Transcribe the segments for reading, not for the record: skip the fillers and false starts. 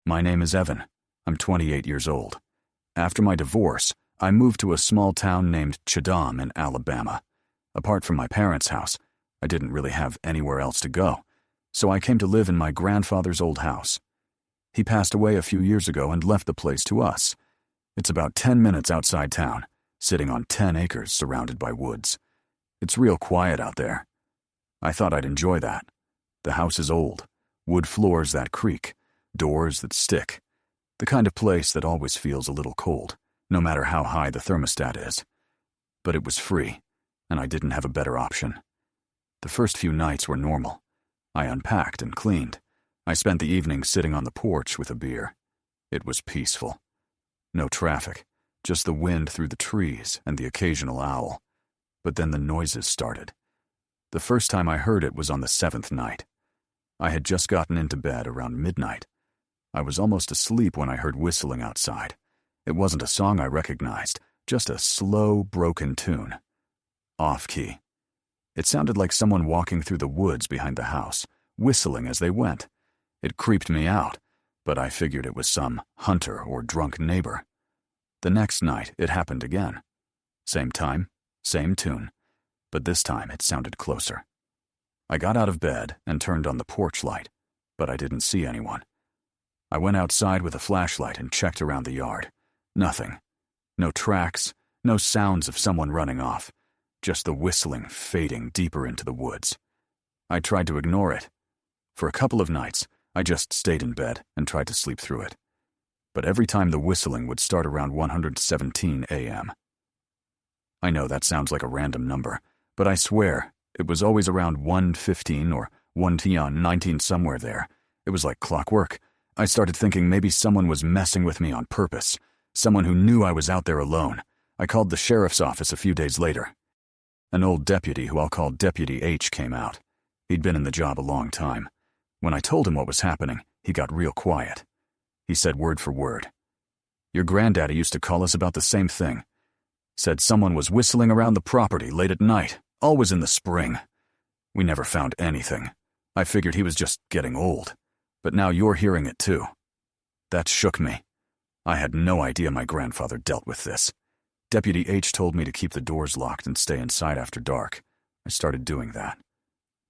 My name is Evan. I'm 28 years old. After my divorce, I moved to a small town named Cheatham in Alabama. Apart from my parents' house, I didn't really have anywhere else to go, so I came to live in my grandfather's old house. He passed away a few years ago and left the place to us. It's about 10 minutes outside town, sitting on 10 acres surrounded by woods. It's real quiet out there. I thought I'd enjoy that. The house is old, wood floors that creak, doors that stick, the kind of place that always feels a little cold, no matter how high the thermostat is. But it was free, and I didn't have a better option. The first few nights were normal. I unpacked and cleaned. I spent the evening sitting on the porch with a beer. It was peaceful. No traffic, just the wind through the trees and the occasional owl. But then the noises started. The first time I heard it was on the 7th night. I had just gotten into bed around midnight. I was almost asleep when I heard whistling outside. It wasn't a song I recognized, just a slow, broken tune. Off-key. It sounded like someone walking through the woods behind the house, whistling as they went. It creeped me out, but I figured it was some hunter or drunk neighbor. The next night, it happened again. Same time, same tune, but this time it sounded closer. I got out of bed and turned on the porch light, but I didn't see anyone. I went outside with a flashlight and checked around the yard. Nothing. No tracks, no sounds of someone running off, just the whistling fading deeper into the woods. I tried to ignore it. For a couple of nights, I just stayed in bed and tried to sleep through it. But every time the whistling would start around 117 a.m. I know that sounds like a random number, but I swear it was always around 1:15 or 1:19 somewhere there. It was like clockwork. I started thinking maybe someone was messing with me on purpose, someone who knew I was out there alone. I called the sheriff's office a few days later. An old deputy who I'll call Deputy H came out. He'd been in the job a long time. When I told him what was happening, he got real quiet. He said word for word, "Your granddaddy used to call us about the same thing. Said someone was whistling around the property late at night, always in the spring. We never found anything. I figured he was just getting old. But now you're hearing it too." That shook me. I had no idea my grandfather dealt with this. Deputy H told me to keep the doors locked and stay inside after dark. I started doing that.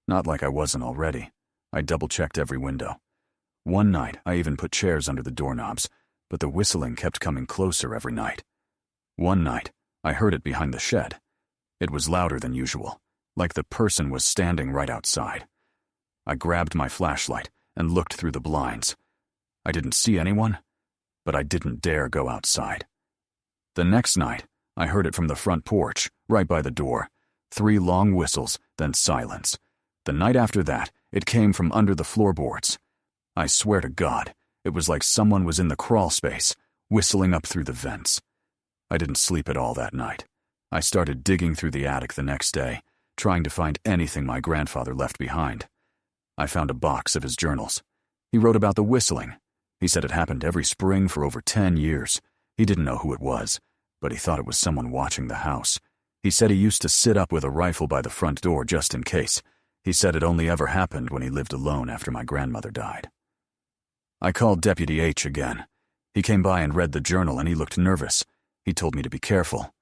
Not like I wasn't already. I double-checked every window. One night, I even put chairs under the doorknobs, but the whistling kept coming closer every night. One night, I heard it behind the shed. It was louder than usual, like the person was standing right outside. I grabbed my flashlight and looked through the blinds. I didn't see anyone, but I didn't dare go outside. The next night, I heard it from the front porch, right by the door. 3 long whistles, then silence. The night after that, it came from under the floorboards. I swear to God, it was like someone was in the crawl space, whistling up through the vents. I didn't sleep at all that night. I started digging through the attic the next day, trying to find anything my grandfather left behind. I found a box of his journals. He wrote about the whistling. He said it happened every spring for over 10 years. He didn't know who it was, but he thought it was someone watching the house. He said he used to sit up with a rifle by the front door just in case. He said it only ever happened when he lived alone after my grandmother died. I called Deputy H again. He came by and read the journal, and he looked nervous. He told me to be careful.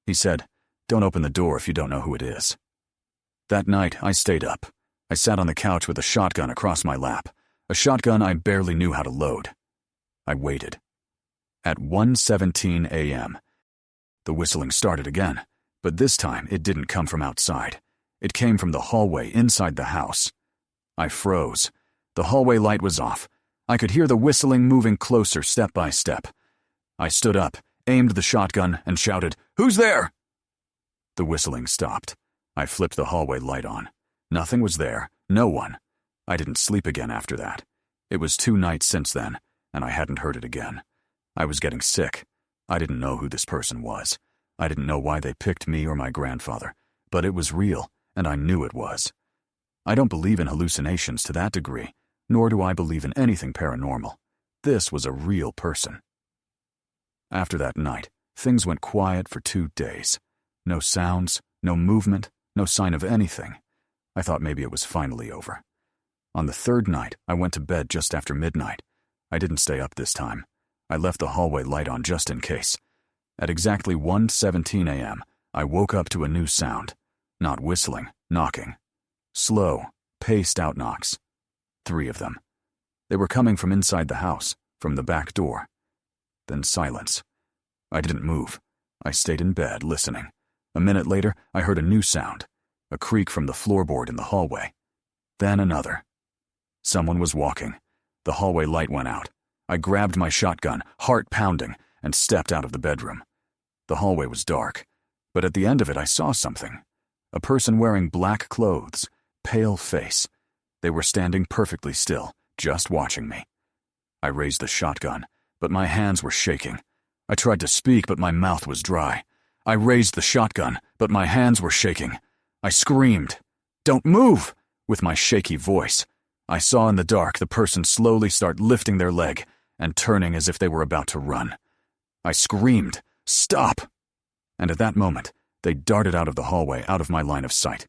He said, "Don't open the door if you don't know who it is." That night, I stayed up. I sat on the couch with a shotgun across my lap, a shotgun I barely knew how to load. I waited. At 1:17 a.m., the whistling started again, but this time it didn't come from outside. It came from the hallway inside the house. I froze. The hallway light was off. I could hear the whistling moving closer step by step. I stood up, aimed the shotgun, and shouted, "Who's there?" The whistling stopped. I flipped the hallway light on. Nothing was there, no one. I didn't sleep again after that. It was 2 nights since then, and I hadn't heard it again. I was getting sick. I didn't know who this person was. I didn't know why they picked me or my grandfather, but it was real, and I knew it was. I don't believe in hallucinations to that degree, nor do I believe in anything paranormal. This was a real person. After that night, things went quiet for 2 days. No sounds, no movement, no sign of anything. I thought maybe it was finally over. On the 3rd night, I went to bed just after midnight. I didn't stay up this time. I left the hallway light on just in case. At exactly 1:17 a.m., I woke up to a new sound. Not whistling, knocking. Slow, paced out knocks. 3 of them. They were coming from inside the house, from the back door. Then silence. I didn't move. I stayed in bed, listening. A minute later, I heard a new sound. A creak from the floorboard in the hallway. Then another. Someone was walking. The hallway light went out. I grabbed my shotgun, heart pounding, and stepped out of the bedroom. The hallway was dark, but at the end of it I saw something. A person wearing black clothes, pale face. They were standing perfectly still, just watching me. I raised the shotgun, but my hands were shaking. I tried to speak, but my mouth was dry. I raised the shotgun, but my hands were shaking. I screamed, "Don't move!" with my shaky voice. I saw in the dark the person slowly start lifting their leg and turning as if they were about to run. I screamed, "Stop!" And at that moment, they darted out of the hallway, out of my line of sight.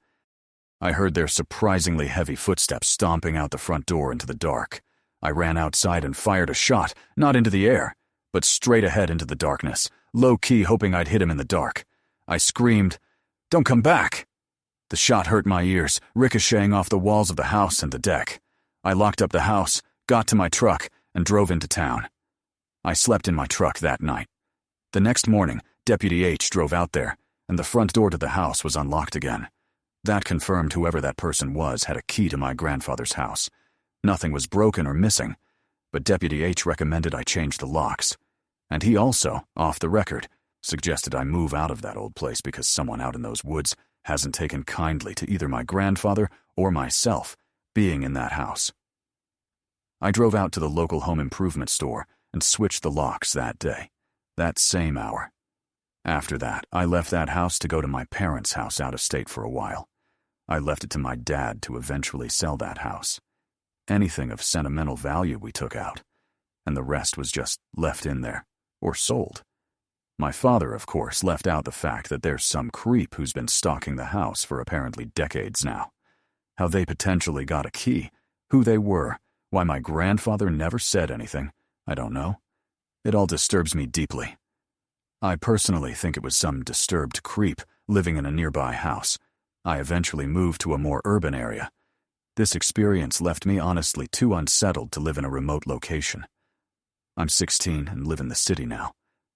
I heard their surprisingly heavy footsteps stomping out the front door into the dark. I ran outside and fired a shot, not into the air, but straight ahead into the darkness, low-key hoping I'd hit him in the dark. I screamed, "Don't come back!" The shot hurt my ears, ricocheting off the walls of the house and the deck. I locked up the house, got to my truck, and drove into town. I slept in my truck that night. The next morning, Deputy H drove out there, and the front door to the house was unlocked again. That confirmed whoever that person was had a key to my grandfather's house. Nothing was broken or missing, but Deputy H recommended I change the locks. And he also, off the record, suggested I move out of that old place because someone out in those woods hasn't taken kindly to either my grandfather or myself being in that house. I drove out to the local home improvement store and switched the locks that day, that same hour. After that, I left that house to go to my parents' house out of state for a while. I left it to my dad to eventually sell that house. Anything of sentimental value we took out, and the rest was just left in there, or sold. My father, of course, left out the fact that there's some creep who's been stalking the house for apparently decades now. How they potentially got a key, who they were, why my grandfather never said anything, I don't know. It all disturbs me deeply. I personally think it was some disturbed creep living in a nearby house. I eventually moved to a more urban area. This experience left me honestly too unsettled to live in a remote location. I'm 16 and live in the city now,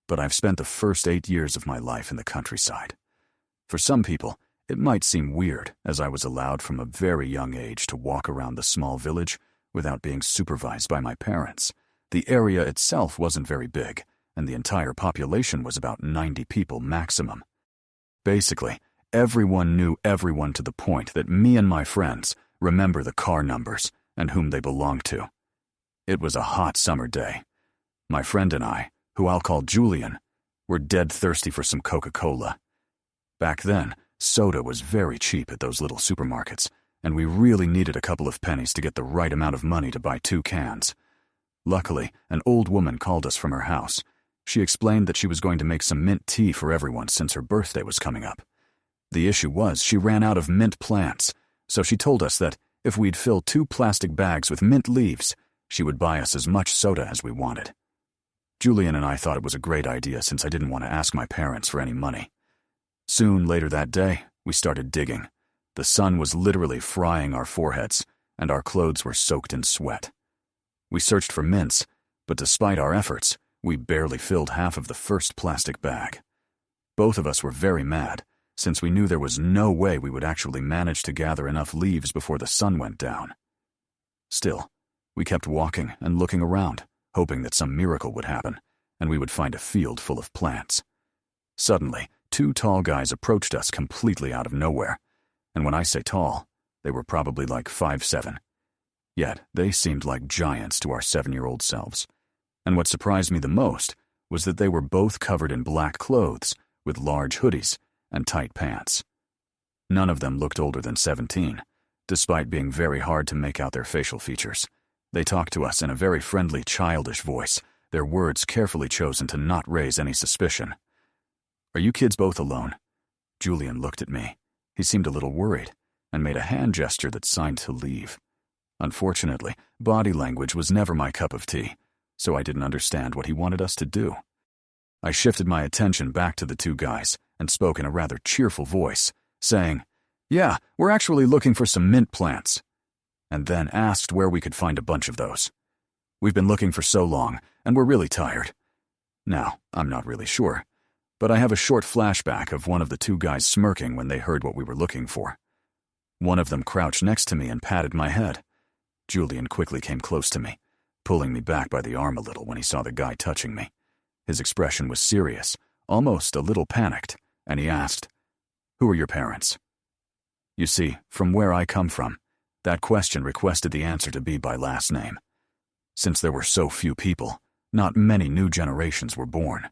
but I've spent the first 8 years of my life in the countryside. For some people, it might seem weird, as I was allowed from a very young age to walk around the small village without being supervised by my parents. The area itself wasn't very big, and the entire population was about 90 people maximum. Basically, everyone knew everyone to the point that me and my friends remember the car numbers and whom they belonged to. It was a hot summer day. My friend and I, who I'll call Julian, were dead thirsty for some Coca-Cola. Back then, soda was very cheap at those little supermarkets, and we really needed a couple of pennies to get the right amount of money to buy 2 cans. Luckily, an old woman called us from her house. She explained that she was going to make some mint tea for everyone since her birthday was coming up. The issue was she ran out of mint plants, so she told us that if we'd fill 2 plastic bags with mint leaves, she would buy us as much soda as we wanted. Julian and I thought it was a great idea since I didn't want to ask my parents for any money. Soon later that day, we started digging. The sun was literally frying our foreheads, and our clothes were soaked in sweat. We searched for mints, but despite our efforts, we barely filled half of the first plastic bag. Both of us were very mad, since we knew there was no way we would actually manage to gather enough leaves before the sun went down. Still, we kept walking and looking around, hoping that some miracle would happen, and we would find a field full of plants. Suddenly, 2 tall guys approached us completely out of nowhere, and when I say tall, they were probably like 5'7". Yet, they seemed like giants to our 7-year-old selves. And what surprised me the most was that they were both covered in black clothes, with large hoodies and tight pants. None of them looked older than 17, despite being very hard to make out their facial features. They talked to us in a very friendly, childish voice, their words carefully chosen to not raise any suspicion. "Are you kids both alone?" Julian looked at me. He seemed a little worried, and made a hand gesture that signed to leave. Unfortunately, body language was never my cup of tea, so I didn't understand what he wanted us to do. I shifted my attention back to the two guys and spoke in a rather cheerful voice, saying, "Yeah, we're actually looking for some mint plants," and then asked where we could find a bunch of those. We've been looking for so long, and we're really tired. Now, I'm not really sure, but I have a short flashback of one of the two guys smirking when they heard what we were looking for. One of them crouched next to me and patted my head. Julian quickly came close to me, pulling me back by the arm a little when he saw the guy touching me. His expression was serious, almost a little panicked, and he asked, "Who are your parents?" You see, from where I come from, that question requested the answer to be by last name. Since there were so few people, not many new generations were born.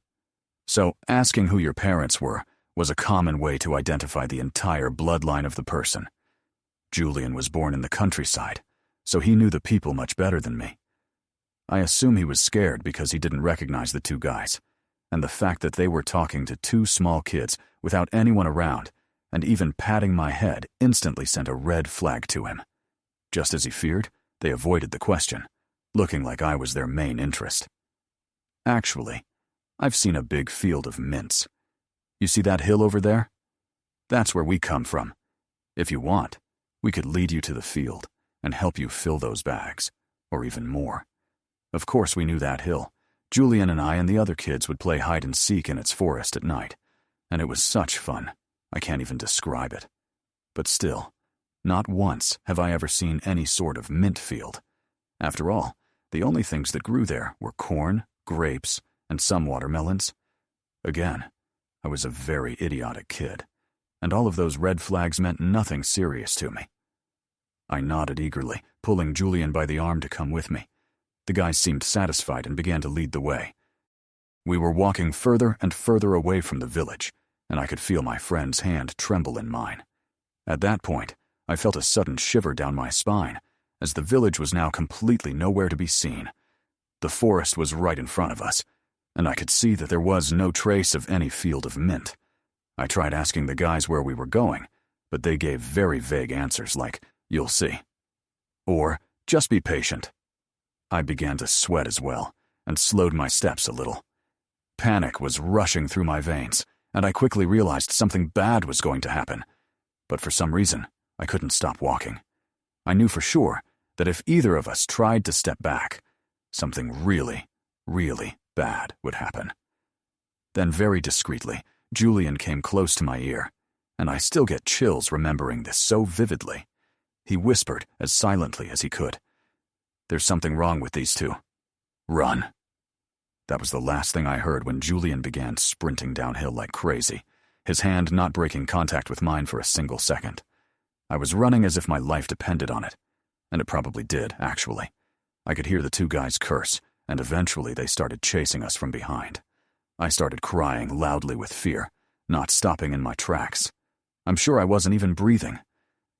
So asking who your parents were was a common way to identify the entire bloodline of the person. Julian was born in the countryside, so he knew the people much better than me. I assume he was scared because he didn't recognize the two guys, and the fact that they were talking to two small kids without anyone around and even patting my head instantly sent a red flag to him. Just as he feared, they avoided the question, looking like I was their main interest. Actually, I've seen a big field of mints. You see that hill over there? That's where we come from. If you want, we could lead you to the field and help you fill those bags, or even more. Of course we knew that hill. Julian and I and the other kids would play hide and seek in its forest at night, and it was such fun, I can't even describe it. But still, not once have I ever seen any sort of mint field. After all, the only things that grew there were corn, grapes, and some watermelons. Again, I was a very idiotic kid, and all of those red flags meant nothing serious to me. I nodded eagerly, pulling Julian by the arm to come with me. The guys seemed satisfied and began to lead the way. We were walking further and further away from the village, and I could feel my friend's hand tremble in mine. At that point, I felt a sudden shiver down my spine, as the village was now completely nowhere to be seen. The forest was right in front of us, and I could see that there was no trace of any field of mint. I tried asking the guys where we were going, but they gave very vague answers like, "You'll see," or "Just be patient." I began to sweat as well, and slowed my steps a little. Panic was rushing through my veins, and I quickly realized something bad was going to happen. But for some reason, I couldn't stop walking. I knew for sure that if either of us tried to step back, something really, really bad would happen. Then very discreetly, Julian came close to my ear, and I still get chills remembering this so vividly. He whispered as silently as he could, "There's something wrong with these two. Run." That was the last thing I heard when Julian began sprinting downhill like crazy, his hand not breaking contact with mine for a single second. I was running as if my life depended on it, and it probably did, actually. I could hear the two guys curse, and eventually they started chasing us from behind. I started crying loudly with fear, not stopping in my tracks. I'm sure I wasn't even breathing,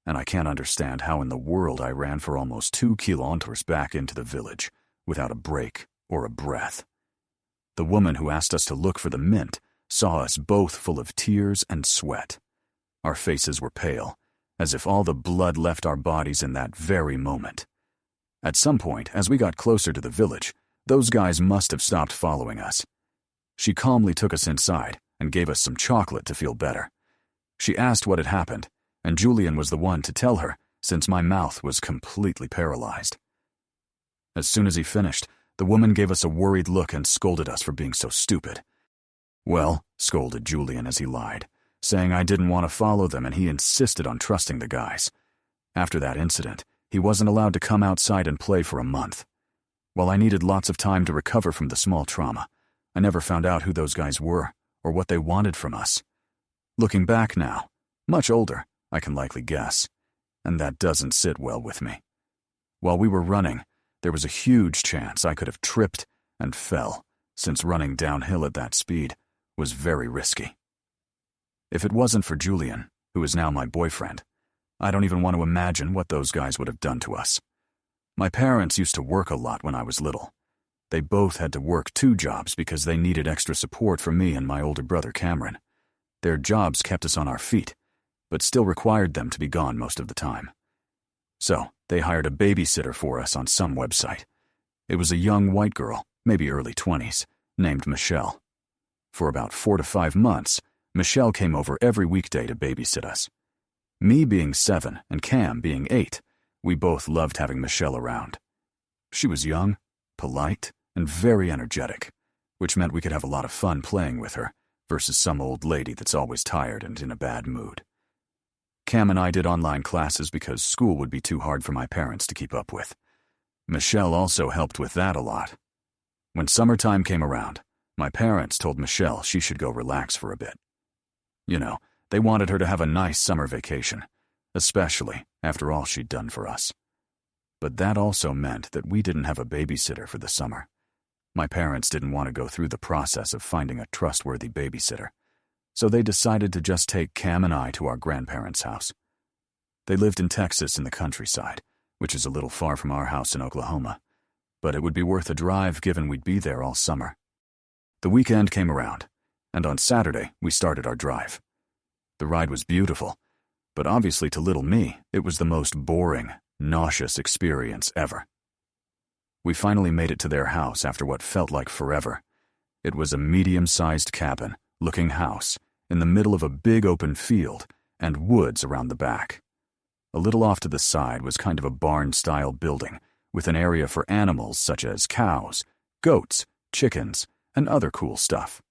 and I can't understand how in the world I ran for almost 2 kilometers back into the village without a break or a breath. The woman who asked us to look for the mint saw us both full of tears and sweat. Our faces were pale, as if all the blood left our bodies in that very moment. At some point, as we got closer to the village, those guys must have stopped following us. She calmly took us inside and gave us some chocolate to feel better. She asked what had happened, and Julian was the one to tell her, since my mouth was completely paralyzed. As soon as he finished, the woman gave us a worried look and scolded us for being so stupid. "Well," scolded Julian as he lied, saying I didn't want to follow them and he insisted on trusting the guys. After that incident, he wasn't allowed to come outside and play for a month. While I needed lots of time to recover from the small trauma, I never found out who those guys were or what they wanted from us. Looking back now, much older, I can likely guess, and that doesn't sit well with me. While we were running, there was a huge chance I could have tripped and fell, since running downhill at that speed was very risky. If it wasn't for Julian, who is now my boyfriend, I don't even want to imagine what those guys would have done to us. My parents used to work a lot when I was little. They both had to work 2 jobs because they needed extra support from me and my older brother Cameron. Their jobs kept us on our feet, but still required them to be gone most of the time. So, they hired a babysitter for us on some website. It was a young white girl, maybe early 20s, named Michelle. For about 4 to 5 months, Michelle came over every weekday to babysit us. Me being 7 and Cam being 8, we both loved having Michelle around. She was young, polite, and very energetic, which meant we could have a lot of fun playing with her versus some old lady that's always tired and in a bad mood. Cam and I did online classes because school would be too hard for my parents to keep up with. Michelle also helped with that a lot. When summertime came around, my parents told Michelle she should go relax for a bit. You know, they wanted her to have a nice summer vacation, especially after all she'd done for us. But that also meant that we didn't have a babysitter for the summer. My parents didn't want to go through the process of finding a trustworthy babysitter, so they decided to just take Cam and I to our grandparents' house. They lived in Texas in the countryside, which is a little far from our house in Oklahoma, but it would be worth a drive given we'd be there all summer. The weekend came around, and on Saturday we started our drive. The ride was beautiful, but obviously to little me, it was the most boring, nauseous experience ever. We finally made it to their house after what felt like forever. It was a medium-sized cabin-looking house in the middle of a big open field and woods around the back. A little off to the side was kind of a barn-style building with an area for animals such as cows, goats, chickens, and other cool stuff.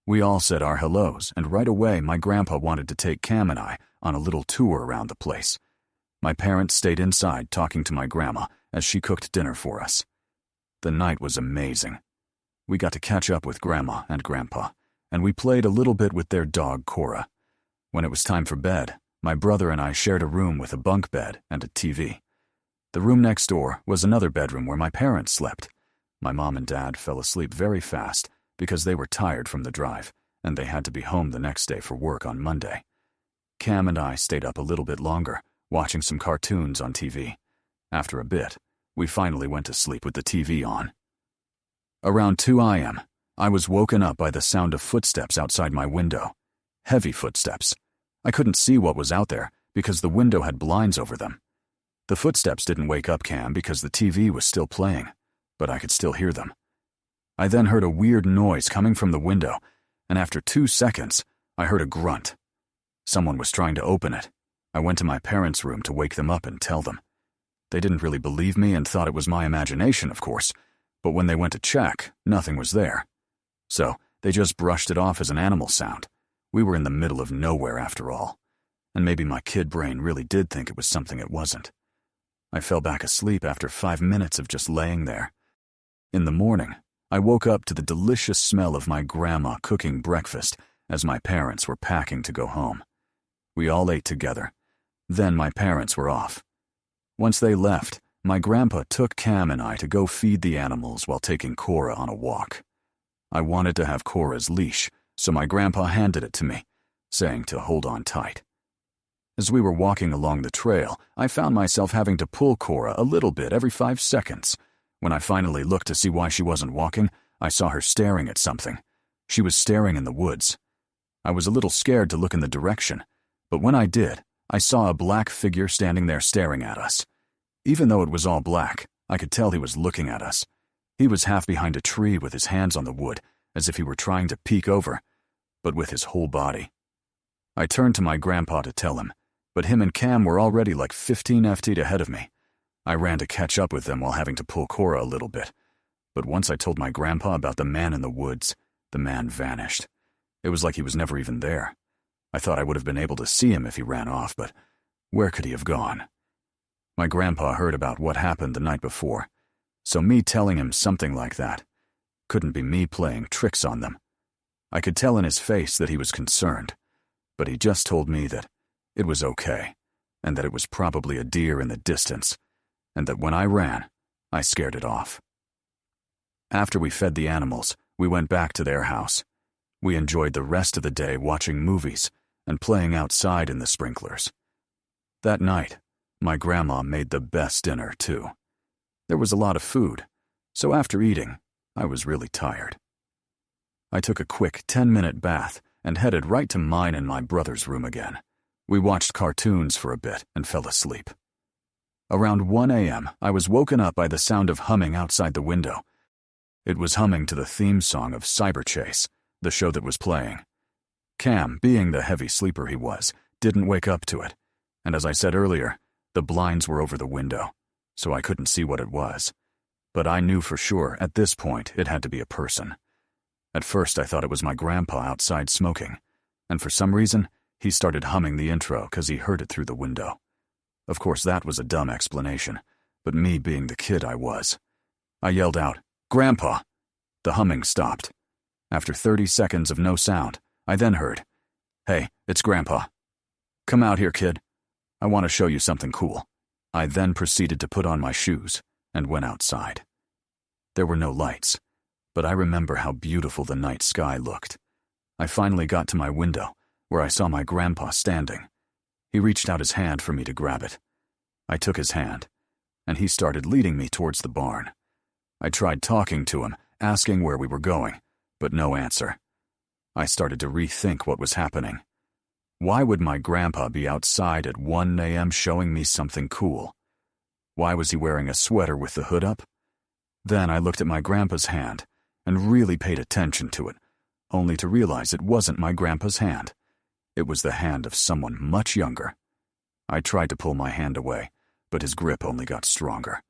We all said our hellos, and right away my grandpa wanted to take Cam and I on a little tour around the place. My parents stayed inside talking to my grandma as she cooked dinner for us. The night was amazing. We got to catch up with Grandma and Grandpa, and we played a little bit with their dog, Cora. When it was time for bed, my brother and I shared a room with a bunk bed and a TV. The room next door was another bedroom where my parents slept. My mom and dad fell asleep very fast because they were tired from the drive, and they had to be home the next day for work on Monday. Cam and I stayed up a little bit longer, watching some cartoons on TV. After a bit, we finally went to sleep with the TV on. Around 2 a.m., I was woken up by the sound of footsteps outside my window. Heavy footsteps. I couldn't see what was out there because the window had blinds over them. The footsteps didn't wake up Cam because the TV was still playing, but I could still hear them. I then heard a weird noise coming from the window, and after 2 seconds, I heard a grunt. Someone was trying to open it. I went to my parents' room to wake them up and tell them. They didn't really believe me and thought it was my imagination, of course, but when they went to check, nothing was there. So they just brushed it off as an animal sound. We were in the middle of nowhere after all, and maybe my kid brain really did think it was something it wasn't. I fell back asleep after 5 minutes of just laying there. In the morning, I woke up to the delicious smell of my grandma cooking breakfast as my parents were packing to go home. We all ate together. Then my parents were off. Once they left, my grandpa took Cam and I to go feed the animals while taking Cora on a walk. I wanted to have Cora's leash, so my grandpa handed it to me, saying to hold on tight. As we were walking along the trail, I found myself having to pull Cora a little bit every 5 seconds. When I finally looked to see why she wasn't walking, I saw her staring at something. She was staring in the woods. I was a little scared to look in the direction, but when I did, I saw a black figure standing there staring at us. Even though it was all black, I could tell he was looking at us. He was half behind a tree with his hands on the wood, as if he were trying to peek over, but with his whole body. I turned to my grandpa to tell him, but him and Cam were already like 15 feet ahead of me. I ran to catch up with them while having to pull Cora a little bit, but once I told my grandpa about the man in the woods, the man vanished. It was like he was never even there. I thought I would have been able to see him if he ran off, but where could he have gone? My grandpa heard about what happened the night before, so me telling him something like that couldn't be me playing tricks on them. I could tell in his face that he was concerned, but he just told me that it was okay, and that it was probably a deer in the distance, and that when I ran, I scared it off. After we fed the animals, we went back to their house. We enjoyed the rest of the day watching movies and playing outside in the sprinklers. That night, my grandma made the best dinner, too. There was a lot of food, so after eating, I was really tired. I took a quick 10-minute bath and headed right to mine and my brother's room again. We watched cartoons for a bit and fell asleep. Around 1 a.m., I was woken up by the sound of humming outside the window. It was humming to the theme song of Cyber Chase, the show that was playing. Cam, being the heavy sleeper he was, didn't wake up to it, and as I said earlier, the blinds were over the window, so I couldn't see what it was. But I knew for sure, at this point, it had to be a person. At first I thought it was my grandpa outside smoking, and for some reason, he started humming the intro 'cause he heard it through the window. Of course, that was a dumb explanation, but me being the kid I was, I yelled out, "Grandpa!" The humming stopped. After 30 seconds of no sound, I then heard, "Hey, it's Grandpa. Come out here, kid. I want to show you something cool." I then proceeded to put on my shoes and went outside. There were no lights, but I remember how beautiful the night sky looked. I finally got to my window, where I saw my grandpa standing. He reached out his hand for me to grab it. I took his hand, and he started leading me towards the barn. I tried talking to him, asking where we were going, but no answer. I started to rethink what was happening. Why would my grandpa be outside at 1 a.m. showing me something cool? Why was he wearing a sweater with the hood up? Then I looked at my grandpa's hand and really paid attention to it, only to realize it wasn't my grandpa's hand. It was the hand of someone much younger. I tried to pull my hand away, but his grip only got stronger.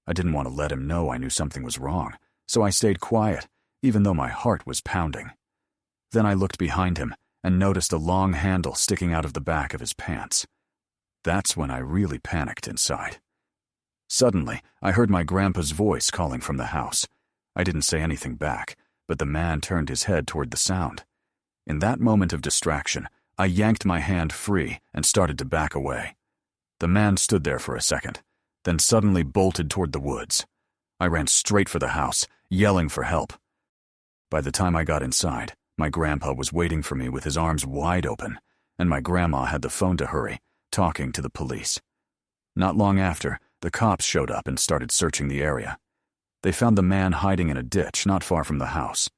I didn't want to let him know I knew something was wrong, so I stayed quiet, even though my heart was pounding. Then I looked behind him and noticed a long handle sticking out of the back of his pants. That's when I really panicked inside. Suddenly, I heard my grandpa's voice calling from the house. I didn't say anything back, but the man turned his head toward the sound. In that moment of distraction, I yanked my hand free and started to back away. The man stood there for a second, then suddenly bolted toward the woods. I ran straight for the house, yelling for help. By the time I got inside, my grandpa was waiting for me with his arms wide open, and my grandma had the phone to hurry, talking to the police. Not long after, the cops showed up and started searching the area. They found the man hiding in a ditch not far from the house.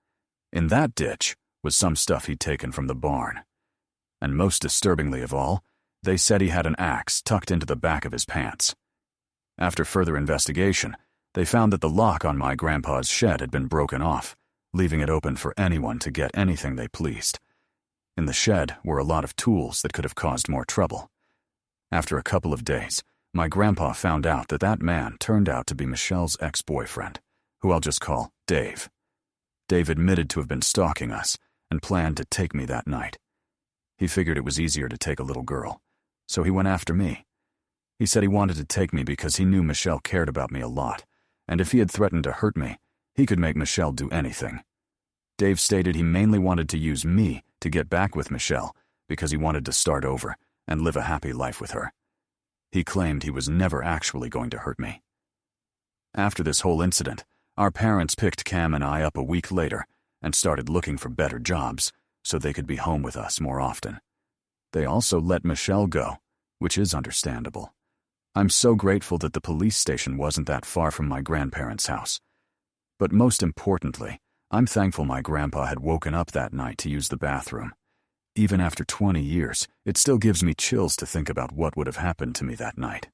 In that ditch was some stuff he'd taken from the barn. And most disturbingly of all, they said he had an axe tucked into the back of his pants. After further investigation, they found that the lock on my grandpa's shed had been broken off, leaving it open for anyone to get anything they pleased. In the shed were a lot of tools that could have caused more trouble. After a couple of days, my grandpa found out that that man turned out to be Michelle's ex-boyfriend, who I'll just call Dave. Dave admitted to have been stalking us and planned to take me that night. He figured it was easier to take a little girl, so he went after me. He said he wanted to take me because he knew Michelle cared about me a lot, and if he had threatened to hurt me, he could make Michelle do anything. Dave stated he mainly wanted to use me to get back with Michelle because he wanted to start over and live a happy life with her. He claimed he was never actually going to hurt me. After this whole incident, our parents picked Cam and I up a week later and started looking for better jobs so they could be home with us more often. They also let Michelle go, which is understandable. I'm so grateful that the police station wasn't that far from my grandparents' house. But most importantly, I'm thankful my grandpa had woken up that night to use the bathroom. Even after 20 years, it still gives me chills to think about what would have happened to me that night.